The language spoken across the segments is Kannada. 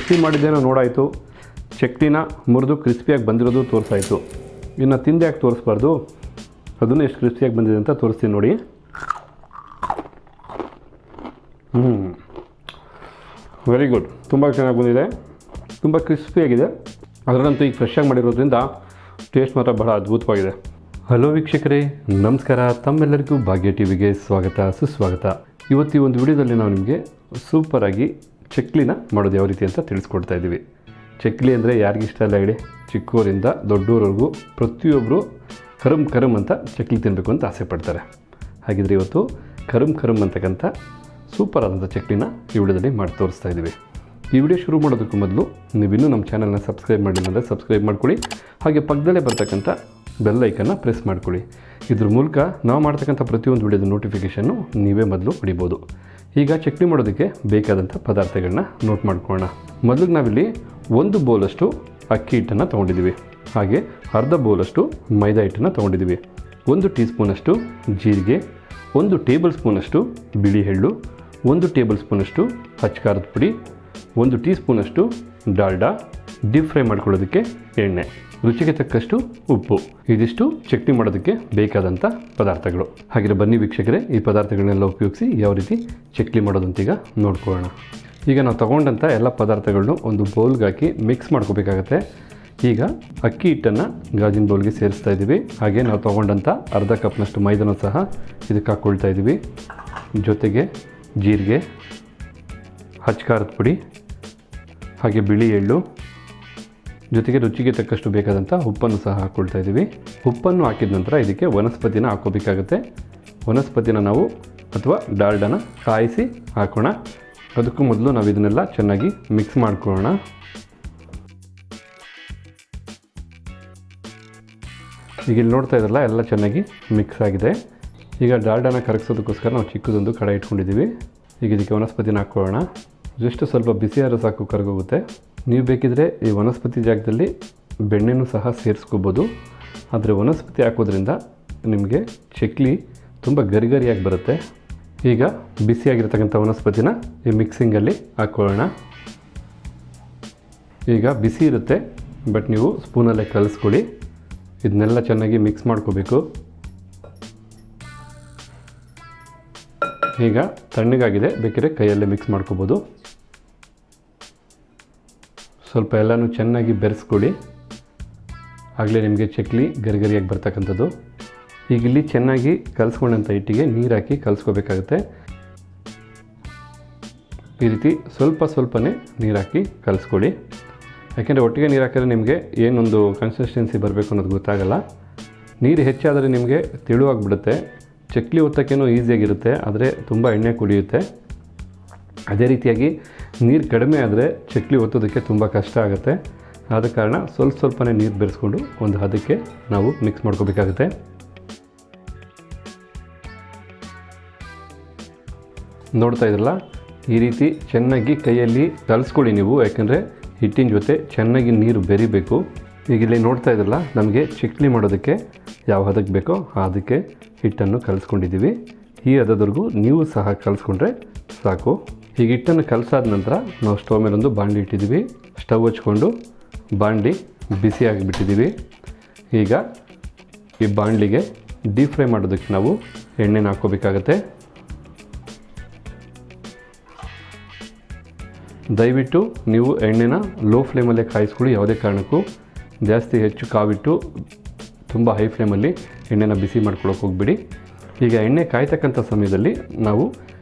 ಬಿಸಿ ಮಾಡಿದ್ದೇನೋ ನೋಡಾಯಿತು, ಚಕ್ಲಿನ ಮುರಿದು ಕ್ರಿಸ್ಪಿಯಾಗಿ ಬಂದಿರೋದು ತೋರಿಸಾಯಿತು. ಇನ್ನು ತಿಂದು ಯಾಕೆ ತೋರಿಸ್ಬಾರ್ದು, ಅದನ್ನು ಎಷ್ಟು ಕ್ರಿಸ್ಪಿಯಾಗಿ ಬಂದಿದೆ ಅಂತ ತೋರಿಸ್ತೀನಿ ನೋಡಿ. ವೆರಿ ಗುಡ್, ತುಂಬ ಚೆನ್ನಾಗಿ ಬಂದಿದೆ, ತುಂಬ ಕ್ರಿಸ್ಪಿಯಾಗಿದೆ. ಅದರಂತೂ ಈಗ ಫ್ರೆಶ್ಶಾಗಿ ಮಾಡಿರೋದ್ರಿಂದ ಟೇಸ್ಟ್ ಮಾತ್ರ ಬಹಳ ಅದ್ಭುತವಾಗಿದೆ. ಹಲೋ ವೀಕ್ಷಕರೇ, ನಮಸ್ಕಾರ. ತಮ್ಮೆಲ್ಲರಿಗೂ ಭಾಗ್ಯ ಟಿವಿಗೆ ಸ್ವಾಗತ, ಸುಸ್ವಾಗತ. ಇವತ್ತು ಈ ಒಂದು ವಿಡಿಯೋದಲ್ಲಿ ನಾವು ನಿಮಗೆ ಸೂಪರಾಗಿ ಚಕ್ಲಿನ ಮಾಡೋದು ಯಾವ ರೀತಿ ಅಂತ ತಿಳಿಸ್ಕೊಡ್ತಾ ಇದ್ದೀವಿ. ಚಕ್ಲಿ ಅಂದರೆ ಯಾರಿಗಿಷ್ಟ ಇಲ್ಲ ಹೇಳಿ, ಚಿಕ್ಕವರಿಂದ ದೊಡ್ಡವರೆಗೂ ಪ್ರತಿಯೊಬ್ಬರು ಕರಮ್ ಅಂತ ಚಕ್ಲಿ ತಿನ್ನಬೇಕು ಅಂತ ಆಸೆ ಪಡ್ತಾರೆ. ಹಾಗಿದ್ರೆ ಇವತ್ತು ಕರಮ್ ಅಂತಕ್ಕಂಥ ಸೂಪರ್ ಆದಂಥ ಚಕ್ಲಿನ ಈ ವಿಡಿಯೋದಲ್ಲಿ ಮಾಡಿ ತೋರಿಸ್ತಾ ಇದ್ದೀವಿ. ಈ ವಿಡಿಯೋ ಶುರು ಮಾಡೋದಕ್ಕೂ ಮೊದಲು ನೀವಿನ್ನೂ ನಮ್ಮ ಚಾನಲ್ನ ಸಬ್ಸ್ಕ್ರೈಬ್ ಮಾಡಿಲ್ಲ ಅಂದರೆ ಸಬ್ಸ್ಕ್ರೈಬ್ ಮಾಡ್ಕೊಳ್ಳಿ. ಹಾಗೆ ಪಕ್ಕದಲ್ಲೇ ಬರ್ತಕ್ಕಂಥ ಬೆಲ್ ಐಕನ್ನ ಪ್ರೆಸ್ ಮಾಡ್ಕೊಳ್ಳಿ. ಇದ್ರ ಮೂಲಕ ನಾವು ಮಾಡ್ತಕ್ಕಂಥ ಪ್ರತಿಯೊಂದು ವಿಡಿಯೋದ ನೋಟಿಫಿಕೇಷನ್ನು ನೀವೇ ಮೊದಲು ಪಡಿಬೋದು. ಈಗ ಚಟ್ನಿ ಮಾಡೋದಕ್ಕೆ ಬೇಕಾದಂಥ ಪದಾರ್ಥಗಳನ್ನ ನೋಟ್ ಮಾಡ್ಕೊಳ್ಳೋಣ. ಮೊದಲಿಗೆ ನಾವಿಲ್ಲಿ 1 ಬೌಲಷ್ಟು ಅಕ್ಕಿ ಹಿಟ್ಟನ್ನು ತೊಗೊಂಡಿದ್ದೀವಿ. ಹಾಗೆ ಅರ್ಧ ಬೌಲಷ್ಟು ಮೈದಾ ಹಿಟ್ಟನ್ನು ತೊಗೊಂಡಿದ್ದೀವಿ. 1 ಟೀ ಸ್ಪೂನಷ್ಟು ಜೀರಿಗೆ, 1 ಟೇಬಲ್ ಸ್ಪೂನಷ್ಟು ಬಿಳಿ ಎಳ್ಳು, 1 ಟೇಬಲ್ ಸ್ಪೂನಷ್ಟು ಅಚ್ಚ ಪುಡಿ, 1 ಟೀ ಸ್ಪೂನಷ್ಟು ಡಾಲ್ಡಾ, ಡೀಪ್ ಫ್ರೈ ಮಾಡ್ಕೊಳ್ಳೋದಕ್ಕೆ ಎಣ್ಣೆ, ರುಚಿಗೆ ತಕ್ಕಷ್ಟು ಉಪ್ಪು. ಇದಿಷ್ಟು ಚಟ್ನಿ ಮಾಡೋದಕ್ಕೆ ಬೇಕಾದಂಥ ಪದಾರ್ಥಗಳು. ಹಾಗೆ ಬನ್ನಿ ವೀಕ್ಷಕರೇ, ಈ ಪದಾರ್ಥಗಳನ್ನೆಲ್ಲ ಉಪಯೋಗಿಸಿ ಯಾವ ರೀತಿ ಚಟ್ನಿ ಮಾಡೋದಂತೀಗ ನೋಡ್ಕೊಳ್ಳೋಣ. ಈಗ ನಾವು ತೊಗೊಂಡಂಥ ಎಲ್ಲ ಪದಾರ್ಥಗಳನ್ನೂ ಒಂದು ಬೌಲ್ಗೆ ಹಾಕಿ ಮಿಕ್ಸ್ ಮಾಡ್ಕೋಬೇಕಾಗತ್ತೆ. ಈಗ ಅಕ್ಕಿ ಹಿಟ್ಟನ್ನು ಗಾಜಿನ ಬೌಲ್ಗೆ ಸೇರಿಸ್ತಾ ಇದ್ದೀವಿ. ಹಾಗೆ ನಾವು ತೊಗೊಂಡಂಥ ಅರ್ಧ ಕಪ್ನಷ್ಟು ಮೈದಾನೂ ಸಹ ಇದಕ್ಕೆ ಹಾಕ್ಕೊಳ್ತಾ ಇದ್ದೀವಿ. ಜೊತೆಗೆ ಜೀರಿಗೆ, ಅಚ್ಚ ಪುಡಿ, ಹಾಗೆ ಬಿಳಿ ಎಳ್ಳು, ಜೊತೆಗೆ ರುಚಿಗೆ ತಕ್ಕಷ್ಟು ಬೇಕಾದಂಥ ಉಪ್ಪನ್ನು ಸಹ ಹಾಕ್ಕೊಳ್ತಾ ಇದ್ದೀವಿ. ಉಪ್ಪನ್ನು ಹಾಕಿದ ನಂತರ ಇದಕ್ಕೆ ವನಸ್ಪತಿನ ಹಾಕ್ಕೋಬೇಕಾಗತ್ತೆ. ವನಸ್ಪತಿನ ನಾವು ಅಥವಾ ಡಾಲ್ಡಾನ ಕಾಯಿಸಿ ಹಾಕೋಣ. ಅದಕ್ಕೂ ಮೊದಲು ನಾವು ಇದನ್ನೆಲ್ಲ ಚೆನ್ನಾಗಿ ಮಿಕ್ಸ್ ಮಾಡ್ಕೊಳ್ಳೋಣ. ಈಗ ಇಲ್ಲಿ ನೋಡ್ತಾ ಇದ್ರಲ್ಲ, ಎಲ್ಲ ಚೆನ್ನಾಗಿ ಮಿಕ್ಸ್ ಆಗಿದೆ. ಈಗ ಡಾಲ್ಡಾನ ಕರಗಿಸೋದಕ್ಕೋಸ್ಕರ ನಾವು ಚಿಕ್ಕದೊಂದು ಕಡೆ ಇಟ್ಕೊಂಡಿದ್ದೀವಿ. ಈಗ ಇದಕ್ಕೆ ವನಸ್ಪತಿನ ಹಾಕ್ಕೊಳ್ಳೋಣ. ಜಸ್ಟ್ ಸ್ವಲ್ಪ ಬಿಸಿಯಾರು ಸಾಕು, ಕರಗೋಗುತ್ತೆ. ನೀವು ಬೇಕಿದ್ರೆ ಈ ವನಸ್ಪತಿ ಜಾಗದಲ್ಲಿ ಬೆಣ್ಣೆನೂ ಸಹ ಸೇರಿಸ್ಕೋಬೋದು. ಆದರೆ ವನಸ್ಪತಿ ಹಾಕೋದ್ರಿಂದ ನಿಮಗೆ ಚಕ್ಲಿ ತುಂಬ ಗರಿಗರಿಯಾಗಿ ಬರುತ್ತೆ. ಈಗ ಬಿಸಿಯಾಗಿರ್ತಕ್ಕಂಥ ವನಸ್ಪತಿನ ಈ ಮಿಕ್ಸಿಂಗಲ್ಲಿ ಹಾಕ್ಕೊಳ್ಳೋಣ. ಈಗ ಬಿಸಿ ಇರುತ್ತೆ, ಬಟ್ ನೀವು ಸ್ಪೂನಲ್ಲೇ ಕಲಿಸ್ಕೊಳ್ಳಿ. ಇದನ್ನೆಲ್ಲ ಚೆನ್ನಾಗಿ ಮಿಕ್ಸ್ ಮಾಡ್ಕೋಬೇಕು. ಈಗ ತಣ್ಣಗಾಗಿದೆ, ಬೇಕಿದ್ರೆ ಕೈಯಲ್ಲೇ ಮಿಕ್ಸ್ ಮಾಡ್ಕೋಬೋದು. ಸ್ವಲ್ಪ ಎಲ್ಲನೂ ಚೆನ್ನಾಗಿ ಬೆರೆಸ್ಕೊಳ್ಳಿ, ಆಗಲೇ ನಿಮಗೆ ಚಕ್ಲಿ ಗರಿಗರಿಯಾಗಿ ಬರ್ತಕ್ಕಂಥದ್ದು. ಈಗ ಇಲ್ಲಿ ಚೆನ್ನಾಗಿ ಕಲಿಸ್ಕೊಂಡಂಥ ಹಿಟ್ಟಿಗೆ ನೀರು ಹಾಕಿ ಕಲಿಸ್ಕೋಬೇಕಾಗುತ್ತೆ. ಈ ರೀತಿ ಸ್ವಲ್ಪನೇ ನೀರು ಹಾಕಿ ಕಲಿಸ್ಕೊಳ್ಳಿ. ಯಾಕೆಂದರೆ ಒಟ್ಟಿಗೆ ನೀರು ಹಾಕಿದ್ರೆ ನಿಮಗೆ ಏನೊಂದು ಕನ್ಸಿಸ್ಟೆನ್ಸಿ ಬರಬೇಕು ಅನ್ನೋದು ಗೊತ್ತಾಗಲ್ಲ. ನೀರು ಹೆಚ್ಚಾದರೆ ನಿಮಗೆ ತೆಳುವಾಗಿಬಿಡುತ್ತೆ. ಚಕ್ಲಿ ಒತ್ತಕ್ಕೇನೋ ಈಸಿಯಾಗಿರುತ್ತೆ, ಆದರೆ ತುಂಬ ಎಣ್ಣೆ ಕುಡಿಯುತ್ತೆ. ಅದೇ ರೀತಿಯಾಗಿ ನೀರು ಕಡಿಮೆ ಆದರೆ ಚಕ್ಲಿ ಒತ್ತೋದಕ್ಕೆ ತುಂಬ ಕಷ್ಟ ಆಗುತ್ತೆ. ಆದ ಕಾರಣ ಸ್ವಲ್ಪನೇ ನೀರು ಬೆರೆಸ್ಕೊಂಡು ಒಂದು ಹದಕ್ಕೆ ನಾವು ಮಿಕ್ಸ್ ಮಾಡ್ಕೋಬೇಕಾಗುತ್ತೆ. ನೋಡ್ತಾ ಇದ್ರಲ್ಲ, ಈ ರೀತಿ ಚೆನ್ನಾಗಿ ಕೈಯಲ್ಲಿ ಕಲಿಸ್ಕೊಳ್ಳಿ ನೀವು, ಯಾಕೆಂದರೆ ಹಿಟ್ಟಿನ ಜೊತೆ ಚೆನ್ನಾಗಿ ನೀರು ಬೆರಿಬೇಕು. ಈಗ ಇಲ್ಲಿ ನೋಡ್ತಾ ಇದ್ರಲ್ಲ, ನಮಗೆ ಚಕ್ಲಿ ಮಾಡೋದಕ್ಕೆ ಯಾವ ಹದಕ್ಕೆ ಬೇಕೋ ಅದಕ್ಕೆ ಹಿಟ್ಟನ್ನು ಕಲಿಸ್ಕೊಂಡಿದ್ದೀವಿ. ಈ ಹದದವರೆಗೂ ನೀವು ಸಹ ಕಲಿಸ್ಕೊಂಡ್ರೆ ಸಾಕು. ಈಗ ಹಿಟ್ಟನ್ನು ಕಲಸಾದ ನಂತರ ನಾವು ಸ್ಟವ್ ಮೇಲೊಂದು ಬಾಣಲಿ ಇಟ್ಟಿದ್ದೀವಿ. ಸ್ಟವ್ ಹಚ್ಕೊಂಡು ಬಾಣಲಿ ಬಿಸಿಯಾಗಿಬಿಟ್ಟಿದ್ದೀವಿ. ಈಗ ಈ ಬಾಣಲಿಗೆ ಡೀಪ್ ಫ್ರೈ ಮಾಡೋದಕ್ಕೆ ನಾವು ಎಣ್ಣೆನ ಹಾಕ್ಕೋಬೇಕಾಗತ್ತೆ. ದಯವಿಟ್ಟು ನೀವು ಎಣ್ಣೆನ ಲೋ ಫ್ಲೇಮಲ್ಲೇ ಕಾಯಿಸ್ಕೊಳ್ಳಿ. ಯಾವುದೇ ಕಾರಣಕ್ಕೂ ಜಾಸ್ತಿ ಹೆಚ್ಚು ಕಾವಿಟ್ಟು ತುಂಬ ಹೈ ಫ್ಲೇಮಲ್ಲಿ ಎಣ್ಣೆನ ಬಿಸಿ ಮಾಡ್ಕೊಳ್ಳೋಕೆ ಹೋಗ್ಬಿಡಿ. ಈಗ ಎಣ್ಣೆ ಕಾಯ್ತಕ್ಕಂಥ ಸಮಯದಲ್ಲಿ ನಾವು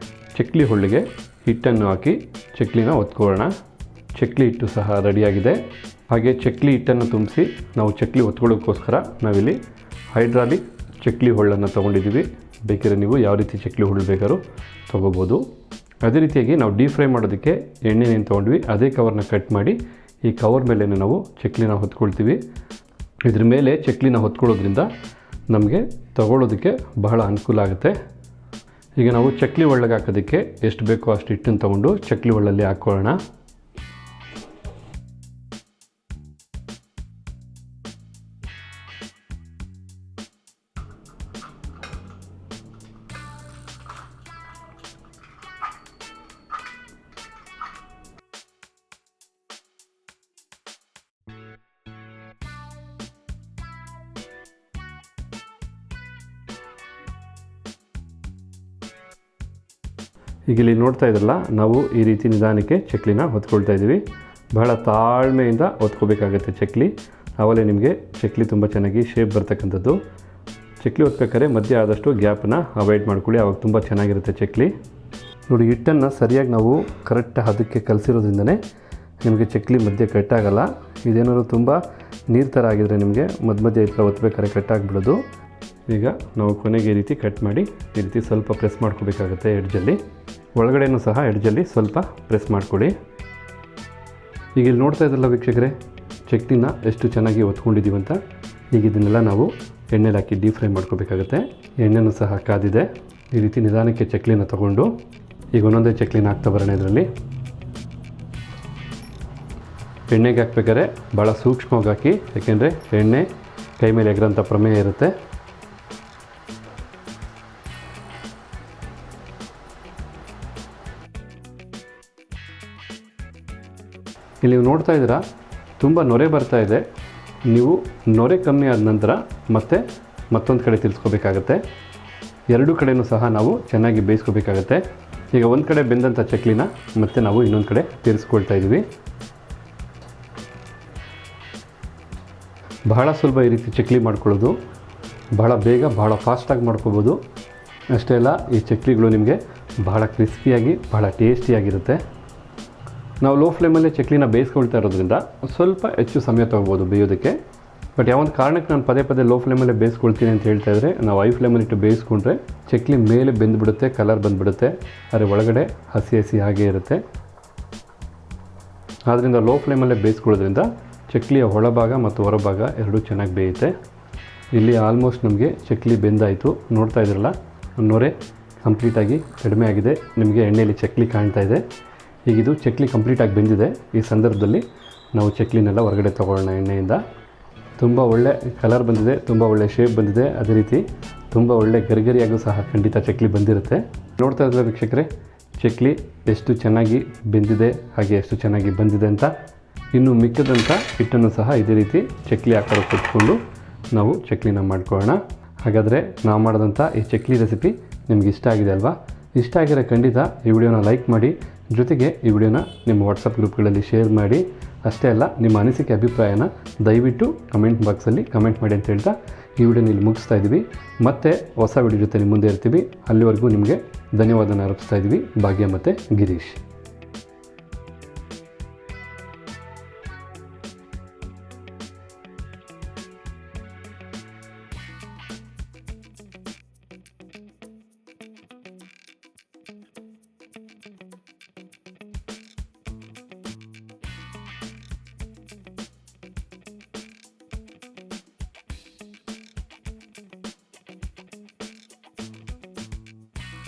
ಚಕ್ಲಿ ಹೊಳ್ಳಿಗೆ ಹಿಟ್ಟನ್ನು ಹಾಕಿ ಚಕ್ಲಿನ ಒತ್ಕೊಳ್ಳೋಣ. ಚಕ್ಲಿ ಹಿಟ್ಟು ಸಹ ರೆಡಿಯಾಗಿದೆ. ಹಾಗೆ ಚಕ್ಲಿ ಹಿಟ್ಟನ್ನು ತುಂಬಿಸಿ ನಾವು ಚಕ್ಲಿ ಒತ್ಕೊಳ್ಳೋಕ್ಕೋಸ್ಕರ ನಾವಿಲ್ಲಿ ಹೈಡ್ರಾಲಿಕ್ ಚಕ್ಲಿ ಹೊಳ್ಳನ್ನು ತೊಗೊಂಡಿದ್ದೀವಿ. ಬೇಕಿದ್ರೆ ನೀವು ಯಾವ ರೀತಿ ಚಕ್ಲಿ ಹೊಳ್ಳು ಬೇಕಾದ್ರೂ ತೊಗೋಬೋದು. ಅದೇ ರೀತಿಯಾಗಿ ನಾವು ಡೀಪ್ ಫ್ರೈ ಮಾಡೋದಕ್ಕೆ ಎಣ್ಣೆನೇನು ತೊಗೊಂಡ್ವಿ ಅದೇ ಕವರ್ನ ಕಟ್ ಮಾಡಿ ಈ ಕವರ್ ಮೇಲೆ ನಾವು ಚಕ್ಲಿನ ಹೊತ್ಕೊಳ್ತೀವಿ. ಇದ್ರ ಮೇಲೆ ಚಕ್ಲಿನ ಹೊತ್ಕೊಳ್ಳೋದ್ರಿಂದ ನಮಗೆ ತಗೊಳ್ಳೋದಕ್ಕೆ ಬಹಳ ಅನುಕೂಲ ಆಗುತ್ತೆ. ಈಗ ನಾವು ಚಕ್ಲಿ ಒಳಗೆ ಹಾಕೋದಕ್ಕೆ ಎಷ್ಟು ಬೇಕೋ ಅಷ್ಟು ಹಿಟ್ಟನ್ನು ತೊಗೊಂಡು ಚಕ್ಲಿ ಒಳ್ಳಲ್ಲಿ ಹಾಕ್ಕೊಳ್ಳೋಣ. ಈಗ ಇಲ್ಲಿ ನೋಡ್ತಾ ಇದ್ರಲ್ಲ, ನಾವು ಈ ರೀತಿ ನಿಧಾನಕ್ಕೆ ಚಕ್ಲಿನ ಹೊತ್ಕೊಳ್ತಾ ಇದ್ದೀವಿ. ಬಹಳ ತಾಳ್ಮೆಯಿಂದ ಹೊತ್ಕೋಬೇಕಾಗುತ್ತೆ ಚಕ್ಲಿ. ಆವಾಗಲೇ ನಿಮಗೆ ಚಕ್ಲಿ ತುಂಬ ಚೆನ್ನಾಗಿ ಶೇಪ್ ಬರ್ತಕ್ಕಂಥದ್ದು. ಚಕ್ಲಿ ಹೊತ್ಬೇಕಾದ್ರೆ ಮಧ್ಯೆ ಆದಷ್ಟು ಗ್ಯಾಪನ್ನ ಅವಾಯ್ಡ್ ಮಾಡ್ಕೊಳ್ಳಿ, ಆವಾಗ ತುಂಬ ಚೆನ್ನಾಗಿರುತ್ತೆ ಚಕ್ಲಿ. ನೋಡಿ, ಹಿಟ್ಟನ್ನು ಸರಿಯಾಗಿ ನಾವು ಕರೆಕ್ಟ್ ಹದಕ್ಕೆ ಕಲಸಿರೋದ್ರಿಂದನೇ ನಿಮಗೆ ಚಕ್ಲಿ ಮಧ್ಯೆ ಕಟ್ಟಾಗಲ್ಲ. ಇದೇನಾದ್ರು ತುಂಬ ನೀರು ಥರ ಆಗಿದರೆ ನಿಮಗೆ ಮಧ್ಯೆ ಈ ಥರ ಒತ್ತಬೇಕಾದ್ರೆ ಕಟ್ಟಾಗ್ಬಿಡೋದು. ಈಗ ನಾವು ಕೊನೆಗೆ ಈ ರೀತಿ ಕಟ್ ಮಾಡಿ ಈ ರೀತಿ ಸ್ವಲ್ಪ ಪ್ರೆಸ್ ಮಾಡ್ಕೋಬೇಕಾಗುತ್ತೆ ಎಡ್ಜಲ್ಲಿ. ಒಳಗಡೆನೂ ಸಹ ಎಡ್ಜಲ್ಲಿ ಸ್ವಲ್ಪ ಪ್ರೆಸ್ ಮಾಡ್ಕೊಳ್ಳಿ. ಈಗ ಇಲ್ಲಿ ನೋಡ್ತಾ ಇದ್ರಲ್ಲ ವೀಕ್ಷಕರೇ, ಚಕ್ಲಿನ ಎಷ್ಟು ಚೆನ್ನಾಗಿ ಒತ್ಕೊಂಡಿದ್ದೀವಿ ಅಂತ. ಈಗ ಇದನ್ನೆಲ್ಲ ನಾವು ಎಣ್ಣೆಲಿ ಹಾಕಿ ಡೀಪ್ ಫ್ರೈ ಮಾಡ್ಕೋಬೇಕಾಗುತ್ತೆ. ಎಣ್ಣೆನೂ ಸಹ ಕಾದಿದೆ. ಈ ರೀತಿ ನಿಧಾನಕ್ಕೆ ಚಕ್ಲಿನ ತೊಗೊಂಡು ಈಗ ಒಂದೊಂದೇ ಚಕ್ಲಿನ ಹಾಕ್ತಾ ಬರೋಣ. ಇದರಲ್ಲಿ ಎಣ್ಣೆಗೆ ಹಾಕ್ಬೇಕಾದ್ರೆ ಭಾಳ ಸೂಕ್ಷ್ಮವಾಗಿ ಹಾಕಿ, ಯಾಕೆಂದರೆ ಎಣ್ಣೆ ಕೈ ಮೇಲೆ ಎಗರಂಥ ಪ್ರಮೇಯ ಇರುತ್ತೆ. ಇಲ್ಲಿ ನೀವು ನೋಡ್ತಾ ಇದ್ದೀರಾ, ತುಂಬ ನೊರೆ ಬರ್ತಾ ಇದೆ. ನೀವು ನೊರೆ ಕಮ್ಮಿ ಆದ ನಂತರ ಮತ್ತೊಂದು ಕಡೆ ತಿರ್ಸ್ಕೋಬೇಕಾಗತ್ತೆ. ಎರಡೂ ಕಡೆಯೂ ಸಹ ನಾವು ಚೆನ್ನಾಗಿ ಬೇಯಿಸ್ಕೋಬೇಕಾಗತ್ತೆ. ಈಗ ಒಂದು ಕಡೆ ಬೆಂದಂಥ ಚಕ್ಲಿನ ಮತ್ತೆ ನಾವು ಇನ್ನೊಂದು ಕಡೆ ತಿರ್ಸ್ಕೊಳ್ತಾ ಇದ್ವಿ. ಬಹಳ ಸುಲಭ ಈ ರೀತಿ ಚಕ್ಲಿ ಮಾಡ್ಕೊಳ್ಳೋದು. ಬಹಳ ಬೇಗ ಬಹಳ ಫಾಸ್ಟಾಗಿ ಮಾಡ್ಕೋಬೋದು. ಅಷ್ಟೇ ಅಲ್ಲ, ಈ ಚಕ್ಲಿಗಳು ನಿಮಗೆ ಬಹಳ ಕ್ರಿಸ್ಪಿಯಾಗಿ ಬಹಳ ಟೇಸ್ಟಿಯಾಗಿರುತ್ತೆ. ನಾವು ಲೋ ಫ್ಲೇಮಲ್ಲೇ ಚಕ್ಲಿನ ಬೇಯಿಸ್ಕೊಳ್ತಾ ಇರೋದ್ರಿಂದ ಸ್ವಲ್ಪ ಹೆಚ್ಚು ಸಮಯ ತೊಗೋಬೋದು ಬೇಯೋದಕ್ಕೆ. ಬಟ್ ಯಾವೊಂದು ಕಾರಣಕ್ಕೆ ನಾನು ಪದೇ ಲೋ ಫ್ಲೇಮಲ್ಲೇ ಬೇಯಿಸ್ಕೊಳ್ತೀನಿ ಅಂತ ಹೇಳ್ತಾ ಇದ್ದರೆ, ನಾವು ಹೈ ಫ್ಲೇಮಲ್ಲಿಟ್ಟು ಬೇಯಿಸ್ಕೊಂಡ್ರೆ ಚಕ್ಲಿ ಮೇಲೆ ಬೆಂದುಬಿಡುತ್ತೆ, ಕಲರ್ ಬಂದುಬಿಡುತ್ತೆ. ಆದರೆ ಒಳಗಡೆ ಹಸಿ ಹಾಗೇ ಇರುತ್ತೆ. ಆದ್ದರಿಂದ ಲೋ ಫ್ಲೇಮಲ್ಲೇ ಬೇಯಿಸ್ಕೊಳ್ಳೋದ್ರಿಂದ ಚಕ್ಲಿಯ ಒಳಭಾಗ ಮತ್ತು ಹೊರಭಾಗ ಎರಡೂ ಚೆನ್ನಾಗಿ ಬೇಯುತ್ತೆ. ಇಲ್ಲಿ ಆಲ್ಮೋಸ್ಟ್ ನಮಗೆ ಚಕ್ಲಿ ಬೆಂದಾಯಿತು. ನೋಡ್ತಾ ಇದ್ರಲ್ಲ, ನೊರೆ ಕಂಪ್ಲೀಟಾಗಿ ಕಡಿಮೆ ಆಗಿದೆ. ನಿಮಗೆ ಎಣ್ಣೆಯಲ್ಲಿ ಚಕ್ಲಿ ಕಾಣ್ತಾ ಇದೆ. ಈಗ ಇದು ಚಕ್ಲಿ ಕಂಪ್ಲೀಟಾಗಿ ಬೆಂದಿದೆ. ಈ ಸಂದರ್ಭದಲ್ಲಿ ನಾವು ಚಕ್ಲಿನೆಲ್ಲ ಹೊರಗಡೆ ತೊಗೊಳ್ಳೋಣ ಎಣ್ಣೆಯಿಂದ. ತುಂಬ ಒಳ್ಳೆ ಕಲರ್ ಬಂದಿದೆ, ತುಂಬ ಒಳ್ಳೆ ಶೇಪ್ ಬಂದಿದೆ. ಅದೇ ರೀತಿ ತುಂಬ ಒಳ್ಳೆ ಗರಿಗರಿಯಾಗೂ ಸಹ ಖಂಡಿತ ಚಕ್ಲಿ ಬಂದಿರುತ್ತೆ. ನೋಡ್ತಾ ಇದ್ದರೆ ವೀಕ್ಷಕರೇ, ಚಕ್ಲಿ ಎಷ್ಟು ಚೆನ್ನಾಗಿ ಬೆಂದಿದೆ, ಹಾಗೆ ಎಷ್ಟು ಚೆನ್ನಾಗಿ ಬಂದಿದೆ ಅಂತ. ಇನ್ನು ಮಿಕ್ಕದಂಥ ಹಿಟ್ಟನ್ನು ಸಹ ಇದೇ ರೀತಿ ಚಕ್ಲಿ ಆಕಾರ ಕೊಟ್ಕೊಂಡು ನಾವು ಚಕ್ಲಿನ ಮಾಡ್ಕೊಳ್ಳೋಣ. ಹಾಗಾದರೆ ನಾವು ಮಾಡಿದಂಥ ಈ ಚಕ್ಲಿ ರೆಸಿಪಿ ನಿಮ್ಗೆ ಇಷ್ಟ ಆಗಿದೆ ಅಲ್ವಾ? ಇಷ್ಟ ಆಗಿರೋ ಖಂಡಿತ ಈ ವಿಡಿಯೋನ ಲೈಕ್ ಮಾಡಿ, ಜೊತೆಗೆ ಈ ವಿಡಿಯೋನ ನಿಮ್ಮ ವಾಟ್ಸಪ್ ಗ್ರೂಪ್ಗಳಲ್ಲಿ ಶೇರ್ ಮಾಡಿ. ಅಷ್ಟೇ ಅಲ್ಲ, ನಿಮ್ಮ ಅನಿಸಿಕೆ ಅಭಿಪ್ರಾಯನ ದಯವಿಟ್ಟು ಕಮೆಂಟ್ ಬಾಕ್ಸಲ್ಲಿ ಕಮೆಂಟ್ ಮಾಡಿ ಅಂತ ಹೇಳ್ತಾ ಈ ವಿಡಿಯೋನ ಇಲ್ಲಿ ಮುಗಿಸ್ತಾ ಇದ್ದೀವಿ. ಮತ್ತೆ ಹೊಸ ವಿಡಿಯೋ ಜೊತೆ ನಿಮ್ಮ ಮುಂದೆ ಇರ್ತೀವಿ. ಅಲ್ಲಿವರೆಗೂ ನಿಮಗೆ ಧನ್ಯವಾದನ ಅರ್ಪಿಸ್ತಾ ಇದ್ದೀವಿ. ಭಾಗ್ಯ ಮತ್ತು ಗಿರೀಶ್.